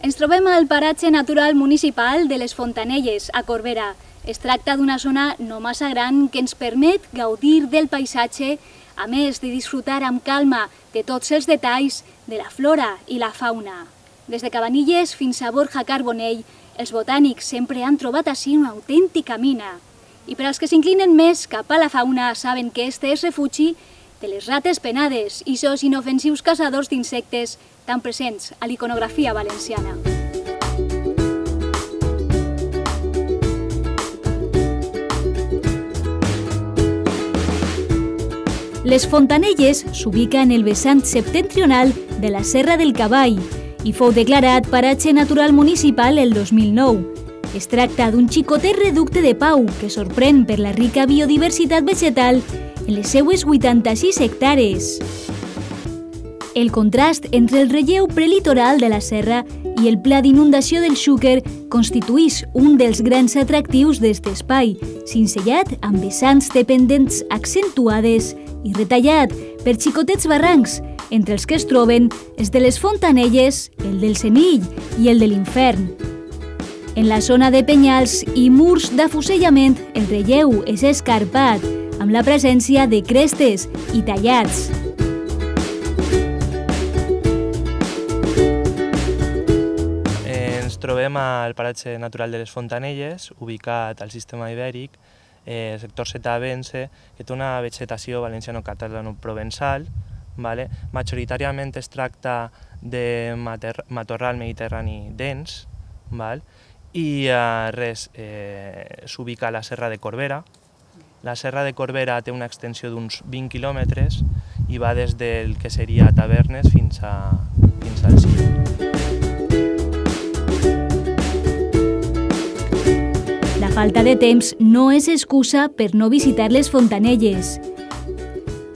Ens trobem al paratge natural municipal de les Fontanelles, a Corbera. Es tracta d'una zona no massa gran que ens permet gaudir del paisatge, a més de disfrutar amb calma de tots els detalls de la flora i la fauna. Des de Cabanilles fins a Borja Carbonell, els botànics sempre han trobat ací una autèntica mina. I per als que s'inclinen més cap a la fauna saben que este és refugi de les rates penades i sos inofensius caçadors d'insectes tan presents a l'iconografia valenciana. Les Fontanelles s'ubica en el vessant septentrional de la Serra del Cavall i fou declarat paratge natural municipal el 2009. Es tracta d'un xicotet reducte de pau que sorprèn per la rica biodiversitat vegetal en les seues 86 hectàrees. El contrast entre el relleu prelitoral de la serra i el pla d'inundació del Xúquer constituïx un dels grans atractius d'aquest espai, cincellat amb vessants de pendents accentuades i retallat per xicotets barrancs, entre els que es troben els de les Fontanelles, el del Cenill i el de l'Infern. En la zona de penyals i murs d'afusellament, el relleu és escarpat, amb la presència de crestes i tallats. Ens trobem al paratge natural de les Fontanelles, ubicat al sistema ibèric, sector Setavense, que té una vegetació valenciano-catalano-provençal. Majoritàriament es tracta de matorral mediterrani dens, i s'ubica a la Serra de Corbera. La Serra de Corbera té una extensió d'uns 20 quilòmetres i va des del que seria Tavernes fins al cim. La falta de temps no és excusa per no visitar les Fontanelles.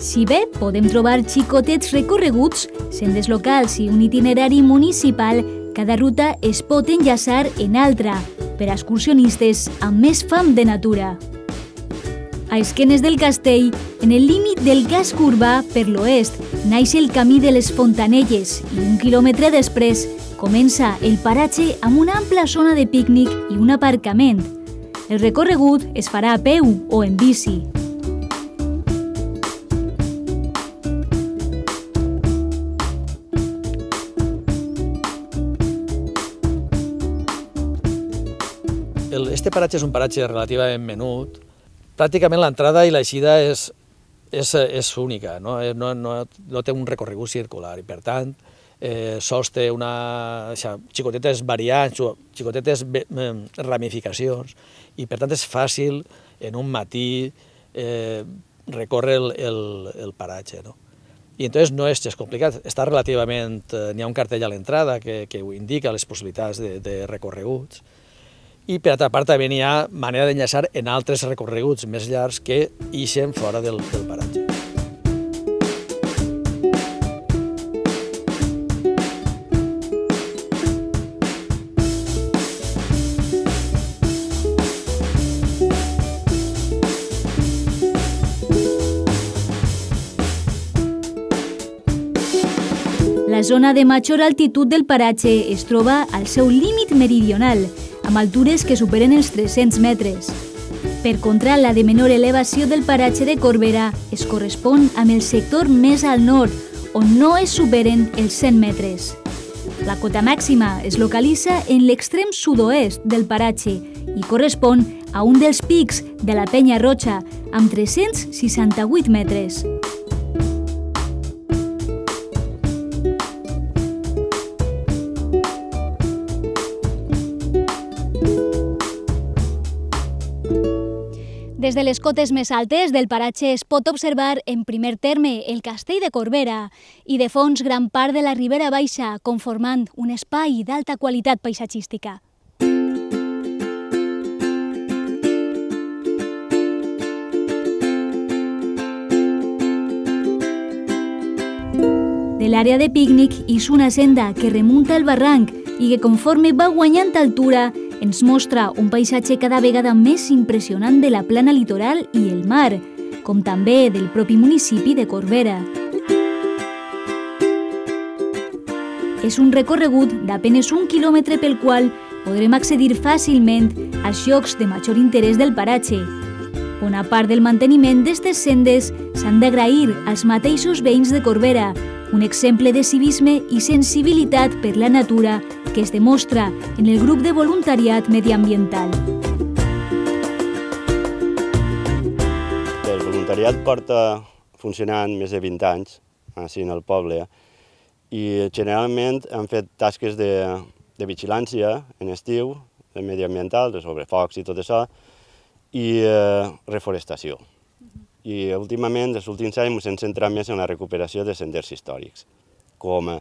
Si bé podem trobar xicotets recorreguts, sendes locals i un itinerari municipal, cada ruta es pot enllaçar en altra, per a excursionistes amb més fam de natura. A esquenes del castell, en el límit del casc urbà per l'oest, naix el camí de les Fontanelles i 1 quilòmetre després comença el paratge amb una ampla zona de pícnic i un aparcament. El recorregut es farà a peu o en bici. Este paratge és un paratge relativament menut. Pràcticament l'entrada i l'eixida és única, no té un recorregut circular i, per tant, sols té xicotetes variants o xicotetes ramificacions i, per tant, és fàcil en un matí recórrer el paratge. I entonces no és complicat, està relativament... N'hi ha un cartell a l'entrada que ho indica, les possibilitats de recorreguts. I per altra part també n'hi ha manera d'enllaçar en altres recorreguts més llargs que ixen fora del paratge. La zona de major altitud del paratge es troba al seu límit meridional, amb altures que superen els 300 metres. Per contra, la de menor elevació del paratge de Corbera es correspon amb el sector més al nord, on no es superen els 100 metres. La cota màxima es localitza en l'extrem sud-oest del paratge i correspon a un dels pics de la Penya Roja, amb 368 metres. Des de les cotes més altes del paratge es pot observar en primer terme el castell de Corbera i de fons gran part de la Ribera Baixa, conformant un espai d'alta qualitat paisatgística. De l'àrea de pícnic ix una senda que remunta el barranc i que, conforme va guanyant altura, ens mostra un paisatge cada vegada més impressionant de la plana litoral i el mar, com també del propi municipi de Corbera. És un recorregut d'apenes 1 quilòmetre pel qual podrem accedir fàcilment als llocs de major interès del paratge. Bona part del manteniment d'estes sendes s'han d'agrair als mateixos veïns de Corbera, un exemple de civisme i sensibilitat per la natura que es demostra en el grup de voluntariat mediambiental. El voluntariat porta funcionant més de 20 anys així en el poble i generalment han fet tasques de vigilància en estiu, mediambiental, de sobrefocs i tot això, i reforestació. I últimament, els últims anys, ens hem centrat més en la recuperació de senders històrics, com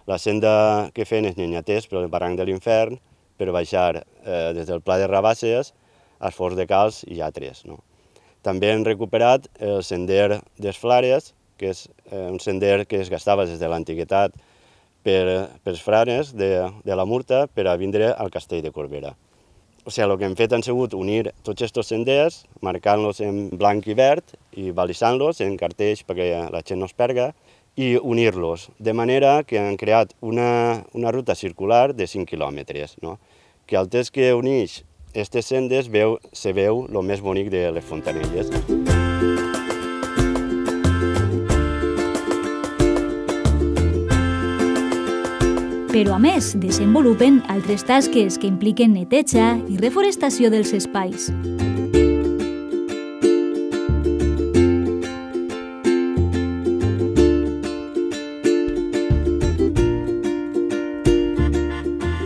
la senda que feien els nyanyaters per el barranc de l'Infern, per baixar des del Pla de Rabasses als Forts de Calç i altres. També hem recuperat el sender dels Flares, que és un sender que es gastava des de l'antiguitat pels frares de la Murta per a vindre al castell de Corbera. O sigui, el que hem fet han sigut unir tots aquests senders, marcant-los en blanc i verd i balisant-los en cartells perquè la gent no es perga, i unir-los, de manera que han creat una ruta circular de 5 quilòmetres, que al temps que uneix aquestes sendes se veu el més bonic de les Fontanelles. Però a més desenvolupen altres tasques que impliquen neteja i reforestació dels espais.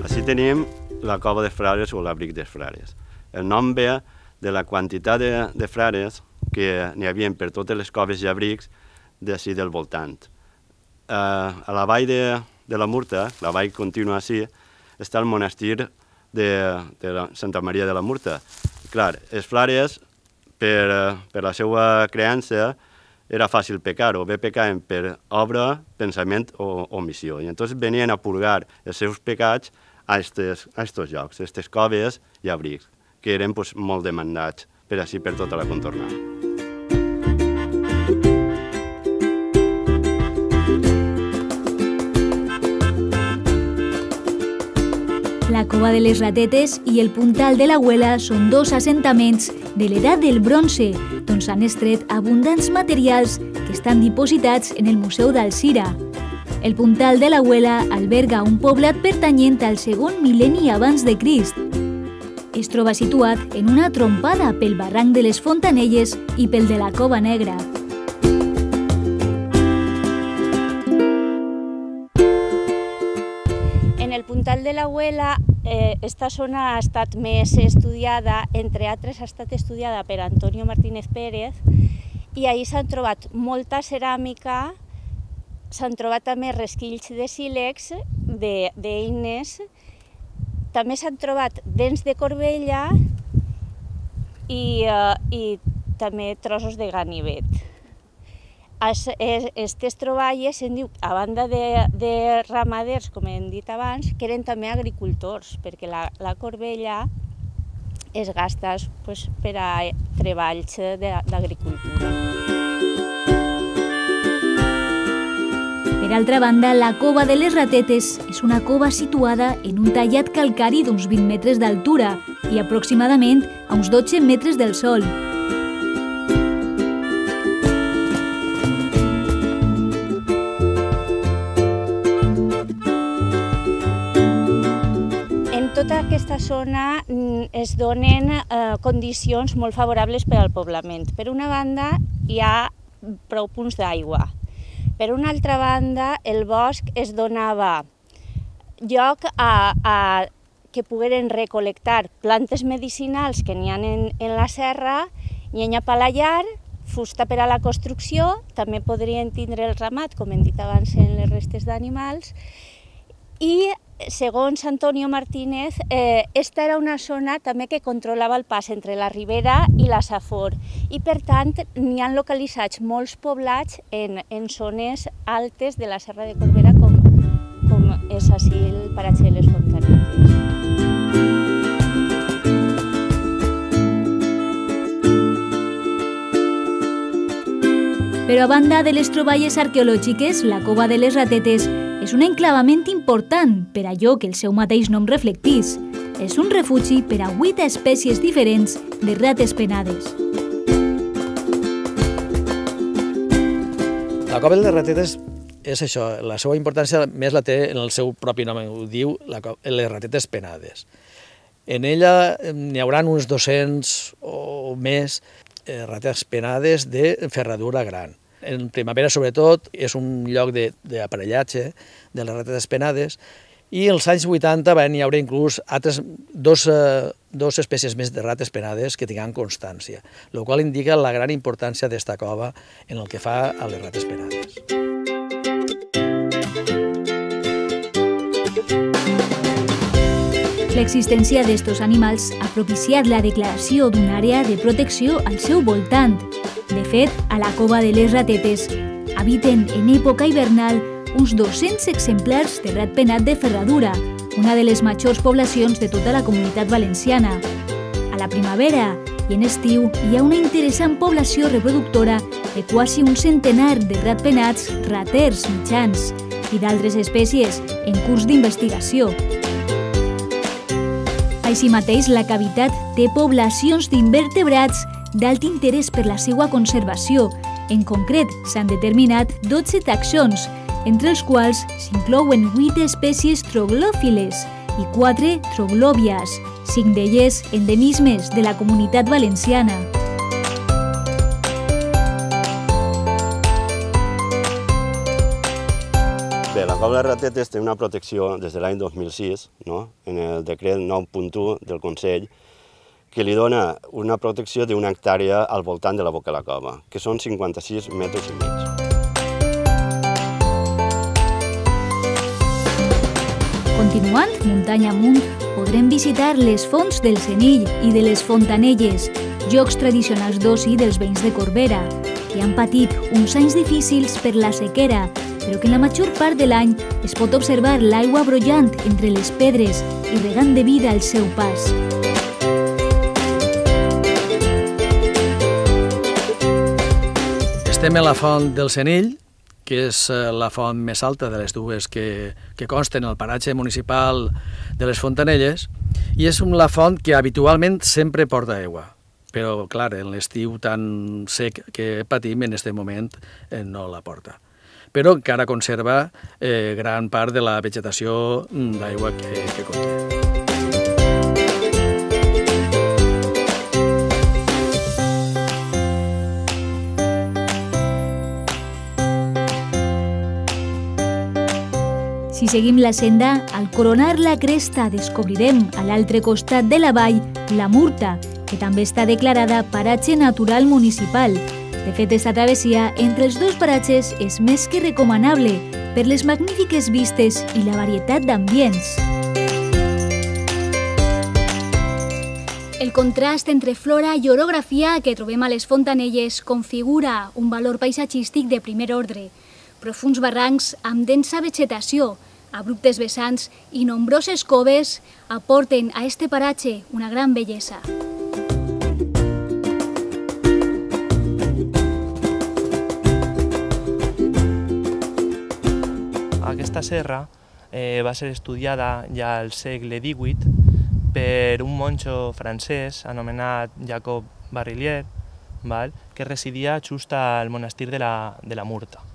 Així tenim la cova de frares o l'abric dels frares. El nom ve de la quantitat de frares que n'hi havia per totes les coves i abrics d'ací del voltant. A la vall de la Murta, la vall continua així, està el monestir de Santa Maria de la Murta. Clar, els frares, per la seva creença, era fàcil pecar, o bé pecaven per obra, pensament o omissió. I llavors venien a purgar els seus pecats a aquests llocs, a aquestes coves i abrics, que eren molt demandats per així per tota la contornada. La Cova de les Ratetes i el Puntal de l'Abuela són dos assentaments de l'edat del bronze, d'on s'han extret abundants materials que estan dipositats en el Museu d'Alzira. El Puntal de l'Abuela alberga un poblat pertanyent al segon mil·lenni abans de Crist. Es troba situat en una trompada pel barranc de les Fontanelles i pel de la Cova Negra. En el Puntal de l'Abuela, esta zona ha estat més estudiada, entre altres ha estat estudiada per Antonio Martínez Pérez, i ahir s'han trobat molta ceràmica, s'han trobat també resquills de sílex, d'eines, també s'han trobat dents de corbella i també trossos de ganivet. Aquestes troballes, a banda de ramaders, com hem dit abans, que eren també agricultors, perquè la corbella es gasta per a treballs d'agricultura. Per altra banda, la Cova de les Ratetes és una cova situada en un tallat calcari d'uns 20 metres d'altura i aproximadament a uns 12 metres del sòl. Tota aquesta zona es donen condicions molt favorables per al poblament. Per una banda, hi ha prou punts d'aigua. Per una altra banda, el bosc es donava lloc a que pogueren recol·lectar plantes medicinals que n'hi ha en la serra, llenya per la llar, fusta per a la construcció, també podrien tindre el ramat, com hem dit abans, en les restes d'animals, i segons Antonio Martínez, esta era una zona també que controlava el pas entre la Ribera i la Safor i per tant n'hi ha localitzats molts poblats en zones altes de la Serra de Corbera com és així el paratge de les Fontanelles. Però a banda de les troballes arqueològiques, la Cova de les Ratetes és un enclavament important per allò que el seu mateix nom reflectís. És un refugi per a 8 espècies diferents de rates penades. La cova de les ratetes és això, la seva importància més la té en el seu propi nom, ho diu les ratetes penades. En ella n'hi haurà uns 200 o més rates penades de ferradura gran. En primavera, sobretot, és un lloc d'aparellatge de les ratetes penades i als anys 80 hi haurà inclús altres dos espècies més de rates penades que tinguin constància, el qual indica la gran importància d'esta cova en el que fa a les rates penades. L'existència d'estos animals ha propiciat la declaració d'una àrea de protecció al seu voltant. De fet, a la cova de les ratetes habiten en època hivernal uns 200 exemplars de rat penat de ferradura, una de les majors poblacions de tota la Comunitat Valenciana. A la primavera i en estiu hi ha una interessant població reproductora de quasi un centenar de ratpenats raters mitjans i d'altres espècies en curs d'investigació. Així mateix, la cavitat té poblacions d'invertebrats d'alt interès per la seva conservació. En concret, s'han determinat 12 taxons, entre els quals s'inclouen 8 espècies troglòfiles i 4 troglòbies, 5 d'elles endemismes de la Comunitat Valenciana. Bé, la cova de les ratetes té una protecció des de l'any 2006, en el decret 9.1 del Consell, que li dona una protecció d'una hectàrea al voltant de la boca de la cova, que són 56 metres i mig. Continuant muntanya amunt, podrem visitar les fonts del Senill i de les Fontanelles, llocs tradicionals d'oci dels veïns de Corbera, que han patit uns anys difícils per la sequera, però que en la major part de l'any es pot observar l'aigua brollant entre les pedres i regant de vida el seu pas. Estem a la font del Senill, que és la font més alta de les dues que consten al paratge municipal de les Fontanelles, i és la font que habitualment sempre porta aigua. Però, clar, en l'estiu tan sec que patim en aquest moment no la porta. Però encara conserva gran part de la vegetació d'aigua que conté. Si seguim la senda, al coronar la cresta descobrirem a l'altre costat de la vall la Murta, que també està declarada paratge natural municipal. De fet, aquesta travessia entre els dos paratges és més que recomanable per les magnífiques vistes i la varietat d'ambients. El contrast entre flora i orografia que trobem a les Fontanelles configura un valor paisatgístic de primer ordre. Profunds barrancs amb densa vegetació, abruptes vessants i nombroses coves aporten a este paratge una gran bellesa. Aquesta serra va ser estudiada ja al segle XVIII per un monjo francès anomenat Jacob Barillier, que residia just al monestir de la Murta.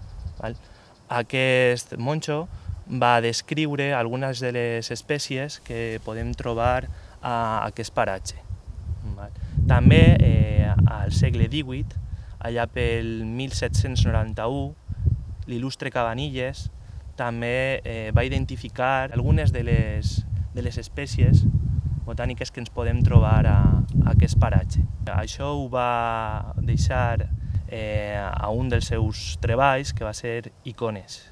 Aquest monjo va descriure algunes de les espècies que podem trobar a aquest paratge. També al segle XVIII, allà pel 1791, l'il·lustre Cabanilles també va identificar algunes de les espècies botàniques que ens podem trobar a aquest paratge. Això ho va deixar a un dels seus treballs, que va ser Icones.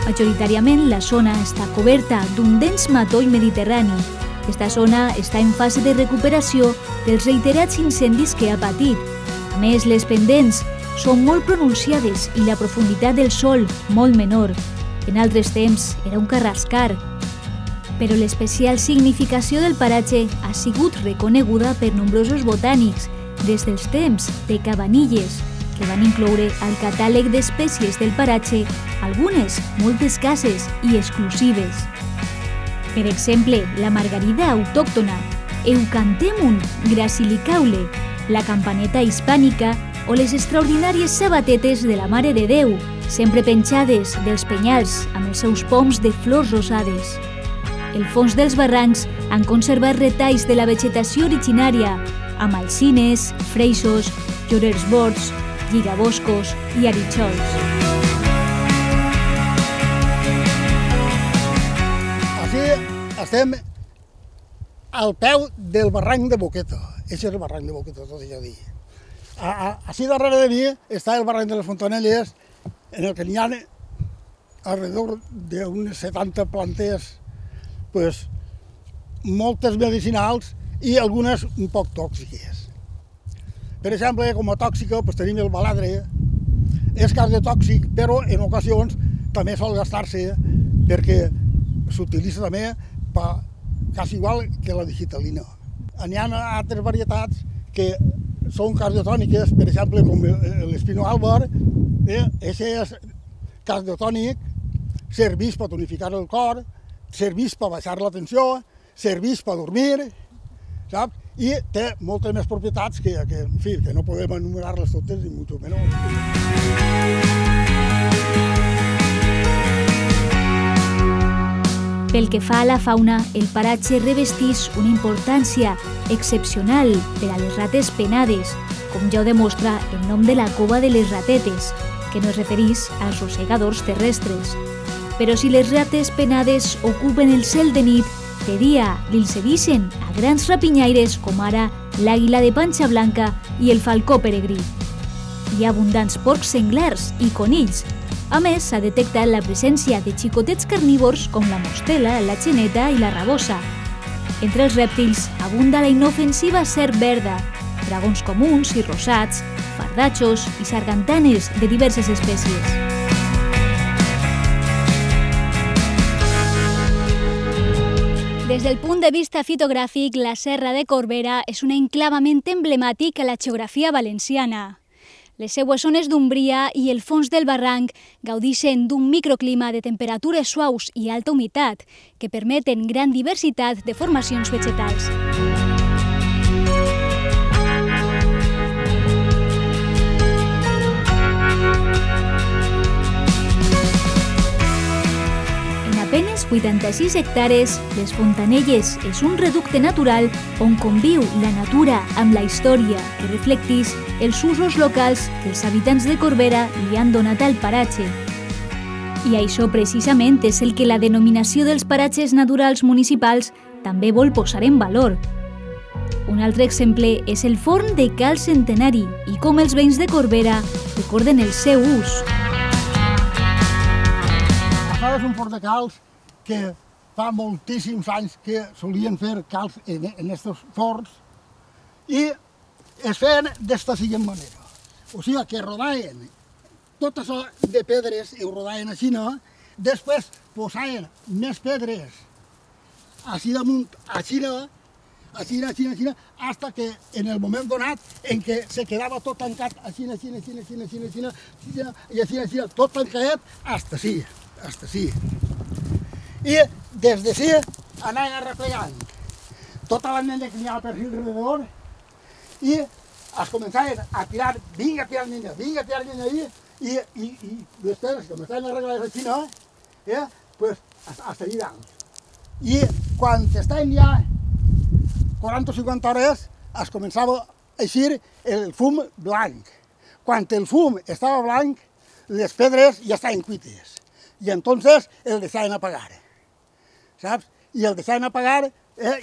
Majoritàriament, la zona està coberta d'un dens matoll mediterrani. Aquesta zona està en fase de recuperació dels reiterats incendis que ha patit. A més, les pendents són molt pronunciades i la profunditat del sòl molt menor. En altres temps era un carrascar. Però l'especial significació del paratge ha sigut reconeguda per nombrosos botànics des dels temps de Cabanilles, que van incloure al catàleg d'espècies del paratge algunes molt escasses i exclusives. Per exemple, la margarida autòctona, Eucanthemum gracilicaule, la campaneta hispànica o les extraordinàries sabatetes de la Mare de Déu, sempre penjades dels penyals amb els seus poms de flors rosades. El fons dels barrancs han conservat retalls de la vegetació originària, amb alzines, freixos, llorers bords, lligaboscos i aritxols. Així estem al peu del barranc de Boqueta. Aquest és el barranc de Boqueta, tot això dir. Així darrere de mi està el barranc de les Fontanelles, en el que n'hi ha alrededor d'unes 70 plantes, pues, moltes medicinals i algunes un poc tòxiques. Per exemple, com a tòxica, pues, tenim el baladre, és cardiotòxic, però en ocasions també sol gastar-se perquè s'utilitza també quasi igual que la digitalina. N'hi ha altres varietats que són cardiotòniques, per exemple, com l'espino àlbar, és cardiotònic, serveix per tonificar el cor, serveix per baixar la tensió, serveix per dormir, saps? I té moltes més propietats que en fi, que no podem enumerar-les totes, ni molt menys. Pel que fa a la fauna, el paratge revesteix una importància excepcional per a les rates penades, com ja ho demostra el nom de la cova de les ratetes, que no es refereix als rosegadors terrestres. Però si les rates penades ocupen el cel de nit, de dia li segueixen a grans rapinyaires com ara l'àguila de panxa blanca i el falcó peregrí. Hi ha abundants porcs senglars i conills. A més, s'ha detectat la presència de xicotets carnívors com la mostela, la xeneta i la rabosa. Entre els rèptils abunda la inofensiva serp verda, dragons comuns i rosats, fardatxos i sargantanes de diverses espècies. Des del punt de vista fitogràfic, la Serra de Corbera és un enclavament emblemàtic a la geografia valenciana. Les seues zones d'ombria i el fons del barranc gaudeixen d'un microclima de temperatures suaus i alta humitat que permeten gran diversitat de formacions vegetals. En apenas 86 hectàrees, les Fontanelles és un reducte natural on conviu la natura amb la història que reflecteix els usos locals que els habitants de Corbera li han donat al paratge. I això precisament és el que la denominació dels paratges naturals municipals també vol posar en valor. Un altre exemple és el forn de Cal Centenari i com els veïns de Corbera recorden el seu ús. Això és un forn de calç que fa moltíssims anys que solien fer calç en aquests forns i es feien d'esta següent manera. O sigui que rodaven tot això de pedres i ho rodaven així, després posaven més pedres així damunt, així, hasta que en el moment donat en què se quedava tot tancat així, i així, tot tancat, hasta sí. I des de sí anaven arreplegant tota la llenya que n'hi ha per aquí alrededor i es començaven a tirar, vinga a tirar llenya ahí, i les pedres que començaven a arreglar així, pues hasta allí dalt. I quan estaven ja 40 o 50 hores es començava a eixir el fum blanc. Quan el fum estava blanc, les pedres ja estaven cuites. I entonces el deixaven apagar, saps? I el deixaven apagar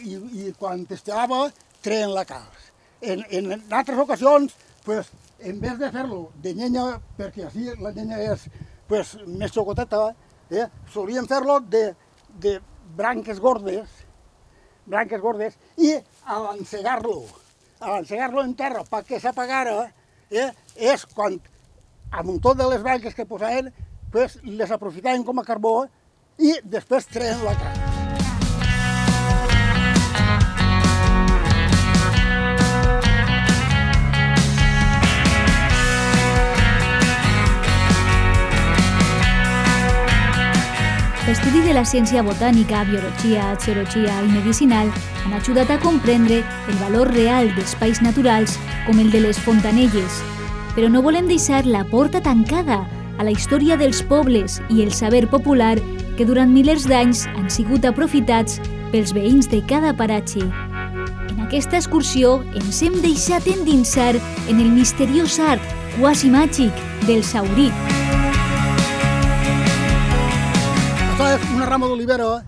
i quan estelava treien la calç. En altres ocasions, pues, en vez de fer-lo de llenya, perquè així la llenya és pues, més xocoteta, solien fer-lo de branques gordes i al encegar-lo en terra perquè s'apagara, és quan, amb tot de les branques que posaven, després les aprofitaven com a carbó i després treien la carn. L'estudi de la ciència botànica, biologia, geologia i medicinal han ajudat a comprendre el valor real d'espais naturals com el de les fontanelles. Però no volem deixar la porta tancada a la història dels pobles i el saber popular que durant milers d'anys han sigut aprofitats pels veïns de cada paratge. En aquesta excursió ens hem deixat endinsar en el misteriós art, quasi màgic, del saurí. Això és una rama d'olivera,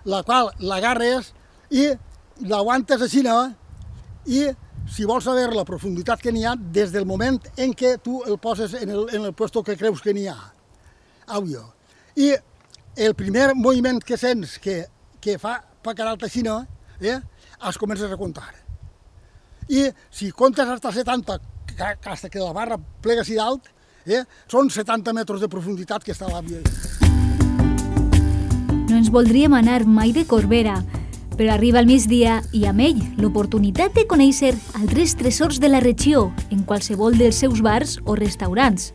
la qual l'agarres i l'aguantes així, i si vols saber la profunditat que n'hi ha des del moment en què tu el poses en el lloc que creus que n'hi ha. Àudio. I el primer moviment que sents que fa per quedar-te així, els comences a comptar. I si comptes fins a 70, fins que la barra plega així dalt, són 70 metres de profunditat que està a l'àvia. No ens voldríem anar mai de Corbera, però arriba el migdia i amb ell l'oportunitat de conèixer altres tresors de la regió en qualsevol dels seus bars o restaurants.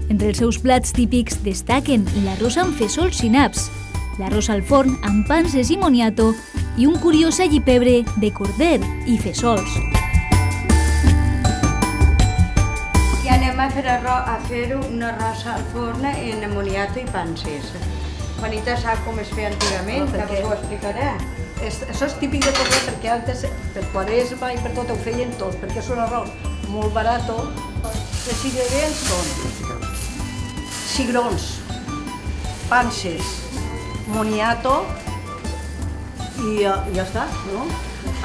Entre els seus plats típics destaquen l'arròs amb fesols i naps, l'arròs al forn amb panses i moniato i un curiós allipebre de corder i fesols. I anem a fer un arròs al forn en moniato i panses. Juanita sap com es feia antigament, que us ho explicarà. Això és típic de Corbera perquè antes, per Quaresma i per tot, ho feien tot, perquè és un arròs molt barat. Els ingredients són cigrons, panses, moniato i ja està, no?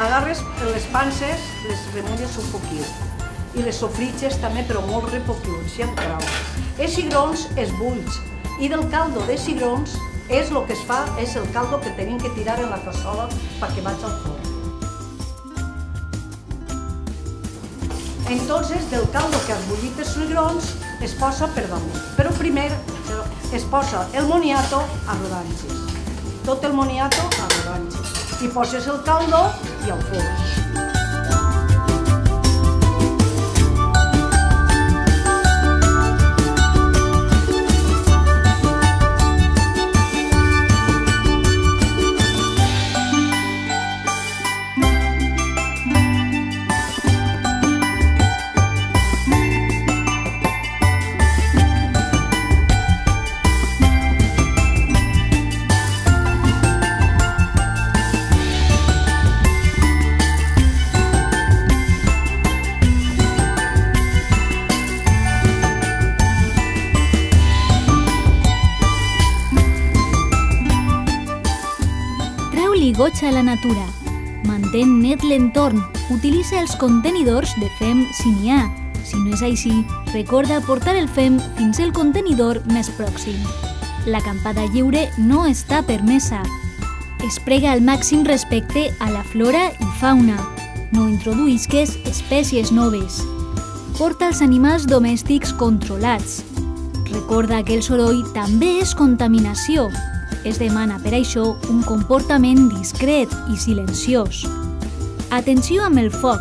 Agarres les panses, les remulles un poquet i les sofritges també, però molt repoquils, i amb crau. Els cigrons es bulls i del caldo de cigrons és el que es fa, és el caldo que tenim que tirar en la cassola perquè vaig al forn. Entonces, del caldo que has bullit els cigrons es posa per damunt. Però primer es posa el moniato a rodanxes. Tot el moniato a rodanxes. I poses el caldo i al forn. Goig a la natura. Mantén net l'entorn. Utilitza els contenidors de fem si n'hi ha. Si no és així, recorda portar el fem fins al contenidor més pròxim. L'acampada lliure no està permesa. Es prega al màxim respecte a la flora i fauna. No introduïsques espècies noves. Porta els animals domèstics controlats. Recorda que el soroll també és contaminació. Es demana per això un comportament discret i silenciós. Atenció amb el foc.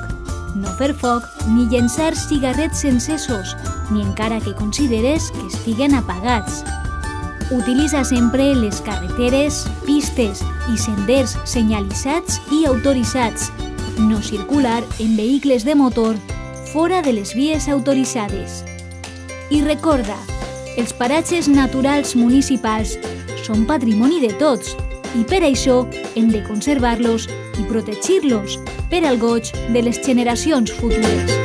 No fer foc ni llençar cigarrets encesos, ni encara que consideres que estiguen apagats. Utilitza sempre les carreteres, pistes i senders senyalitzats i autoritzats. No circular en vehicles de motor fora de les vies autoritzades. I recorda, els paratges naturals municipals són patrimoni de tots i per això hem de conservar-los i protegir-los per al goig de les generacions futures.